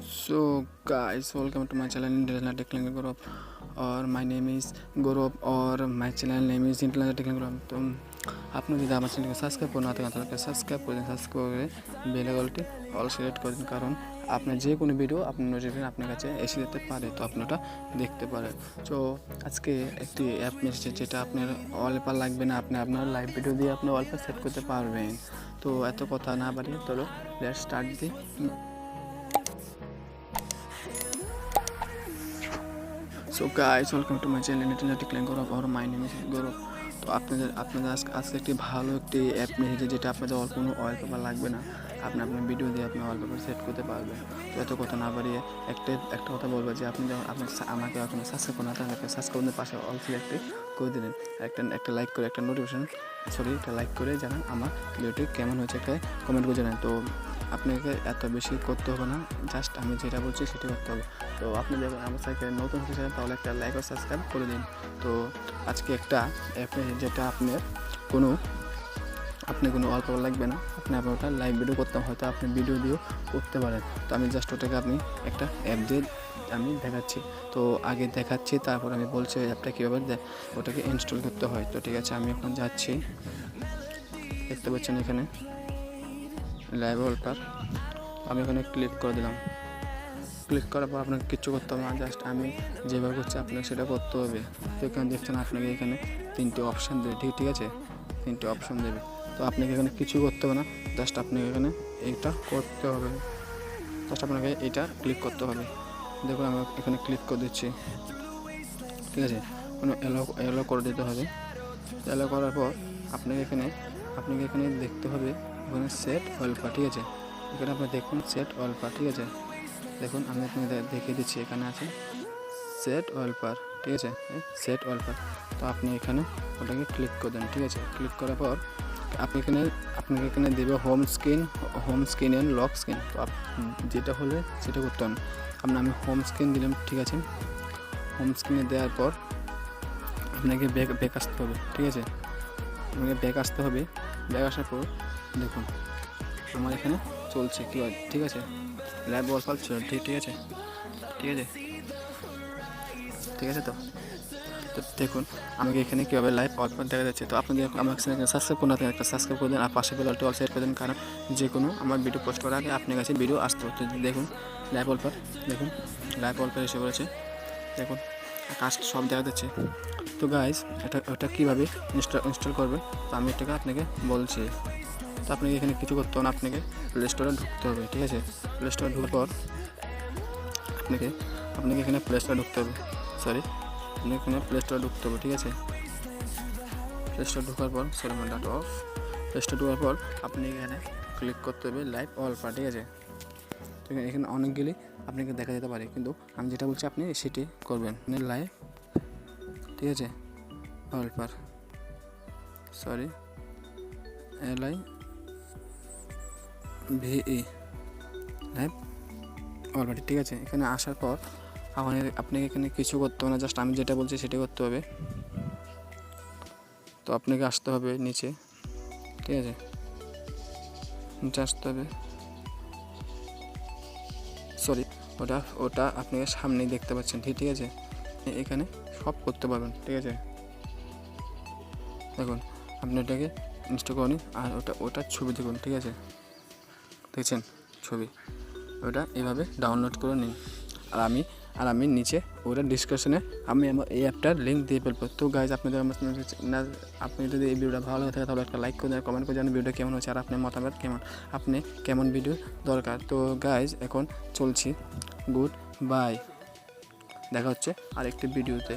So guys, welcome to my channel International Dkle Group और my name is गौरव और my channel name is International Dkle Group। तो আপনি যদি আমার চ্যানেলকে সাবস্ক্রাইব করে না থাকেন তাহলে সাবস্ক্রাইব করে দিন, সাবস্ক্রাইব করে বেল আইকনটি অল সিলেক্ট করে দিন, কারণ আপনার যে কোনো ভিডিও আপনার নোটিফিকেশন আপনার কাছে এসে যেতে পারে, তো আপনি ওটা দেখতে পারেন। তো আজকে একটি অ্যাপ এসেছে যেটা আপনার ওয়ালপেপার লাগবে না, আপনি আপনার লাইভ ভিডিও দিয়ে আপনি ওয়ালপেপার সেট করতে পারবেন। তো এত কথা না বাড়িয়ে চলো লেটস স্টার্ট দি। So guys, welcome to my channel internet declare Gaurav और माई नेम इज गौरव। তো আপনাদের আজকে একটি ভালো একটি অ্যাপ নিয়েছে যেটা আপনাদের কোনো ওয়ালপেপার লাগবে না, আপনি আপনার ভিডিও দিয়ে আপনি ওয়ালপেপার সেট করতে পারবেন। তো এত কথা না বাড়িয়ে একটা কথা বলবো যে আপনি যখন আমাকে এখন সাবস্ক্রাইব করে না তাহলে সাবস্ক্রাইব করে পাশে অল সিলেক্ট করে দিলেন, একটা লাইক করে একটা একটা লাইক করে জানান আমার ভিডিওটি কেমন হয়েছে, একটা কমেন্ট করে জানান। তো আপনাকে এত বেশি করতে হবে না, জাস্ট আমি যেটা বলছি সেটা করতে হবে। তো আপনি যখন আমার সাথে নতুন হয়েছেন তাহলে একটা লাইক ও সাবস্ক্রাইব করে দিন। তো আজকে একটা অ্যাপ যেটা আপনার কোনো ওয়ালপেপার লাগবে না, আপনার ওটা লাইভ ভিডিও করতে হয়তো আপনি ভিডিও দিয়েও করতে পারেন। তো আমি জাস্ট ওটাকে আপনি একটা অ্যাপ দিয়ে আমি দেখাচ্ছি। তো আগে দেখাচ্ছি, তারপর আমি বলছি অ্যাপটা কীভাবে ওটাকে ইনস্টল করতে হয়। তো ঠিক আছে, আমি এখন যাচ্ছি। দেখতে পাচ্ছেন এখানে লাইভ ওয়ালপেপার, আমি এখানে ক্লিক করে দিলাম। ক্লিক করার পর আপনাকে কিছু করতে হবে না, জাস্ট আমি যেভাবে করছি আপনাকে সেটা করতে হবে। তো এখানে দেখছেন আপনাকে এখানে তিনটে অপশান দেবে, ঠিক আছে, তিনটে অপশান দেবে। তো আপনাকে এখানে কিছু করতে হবে না, জাস্ট আপনাকে এখানে এইটা করতে হবে, জাস্ট আপনাকে এইটা ক্লিক করতে হবে। দেখুন আমি এখানে ক্লিক করে দিচ্ছি, ঠিক আছে, কোনো এলো করে দিতে হবে। এলো করার পর আপনাকে এখানে দেখতে হবে ওখানে সেট ওয়ালপেপার, ঠিক আছে, এখানে আপনি দেখুন সেট ওয়ালপেপার, ঠিক আছে। দেখুন আমি আপনাকে দেখিয়ে দিচ্ছি, এখানে আছে সেট ওয়ালপেপার, ঠিক আছে, সেট ওয়ালপেপার। তো আপনি এখানে ওটাকে ক্লিক করে দেন, ঠিক আছে। ক্লিক করার পর আপনাকে এখানে দেবে home screen and lock screen. তো যেটা হলে সেটা করতে হবে। আমি হোম স্ক্রিন দিলাম, ঠিক আছে। হোম স্ক্রিনে দেওয়ার পর আপনাকে ব্যাক আসতে হবে, ঠিক আছে, আপনাকে ব্যাক আসতে হবে। ব্যাক আসার পর দেখুন আমার এখানে চলছে কি, ঠিক আছে, লাইভ ওয়ালপেপার চলছে, ঠিক আছে, ঠিক আছে, ঠিক আছে। তো দেখুন আমাকে এখানে কীভাবে লাইভ ওয়ালপেপার দেখা যাচ্ছে। তো আপনি আমার সাবস্ক্রাইব করে না থাকেন একটা সাবস্ক্রাইব করে দেন, আর পাশে বেলটি অল সেট করে দেন, কারণ যে কোনো আমার ভিডিও পোস্ট করার আগে আপনার কাছে ভিডিও আসতে হতো। দেখুন লাইভ ওয়ালপেপার, দেখুন লাইভ ওয়ালপেপার এসে পড়েছে, দেখুন কাজ সব দেখা যাচ্ছে। তো গাইজ ওটা কীভাবে ইনস্টল করবে, তো আমি এটাকে আপনাকে বলছি। তো আপনাকে এখানে কিছু করতে হবে না, আপনাকে প্লে স্টোরে ঢুকতে হবে, ঠিক আছে। প্লে স্টোরে ঢোকার পর আপনাকে এখানে প্লে স্টোরে ঢুকতে হবে, আপনাকে এখানে প্লে স্টোরে ঢুকতে হবে, ঠিক আছে। প্লে স্টোরে ঢোকার পর ডাটা অফ। প্লে স্টোরে ঢোকার পর আপনি এখানে ক্লিক করতে হবে লাইভ ওয়ালপেপার, ঠিক আছে। তো এখানে অনেকগুলি আপনাকে দেখা যেতে পারে, কিন্তু আমি যেটা বলছি আপনি সেটি করবেন, লাইভ, ঠিক আছে, ওয়ালপেপার, LIVE লাইভ ওয়ালপেপার, ঠিক আছে। এখানে আসার পর আপনাকে এখানে কিছু করতে হবে না, জাস্ট আমি যেটা বলছি সেটা করতে হবে। তো আপনাকে আসতে হবে নিচে, ঠিক আছে, নিচে আসতে হবে, ওটা আপনাকে সামনেই দেখতে পাচ্ছেন, ঠিক আছে। এখানে সব করতে পারবেন, ঠিক আছে। দেখুন আপনি এটাকে ইনস্টল করুন, আর ওটার ছবি দেখুন, ঠিক আছে, দেখছেন ছবি, ওটা এভাবে ডাউনলোড করে নিন। আর আমি নিচে ওটা ডিসক্রিপশনে আমি আমার এই অ্যাপটার লিঙ্ক দিয়ে ফেলবো। তো গাইজ আপনি যদি এই ভিডিওটা ভালো লাগে থাকে তাহলে একটা লাইক করে দেন, কমেন্ট করে জানান ভিডিওটা কেমন হচ্ছে, আর আপনার মতামত কেমন ভিডিও দরকার। তো গাইজ এখন চলছি, গুড বাই, দেখা হচ্ছে আরেকটি ভিডিওতে।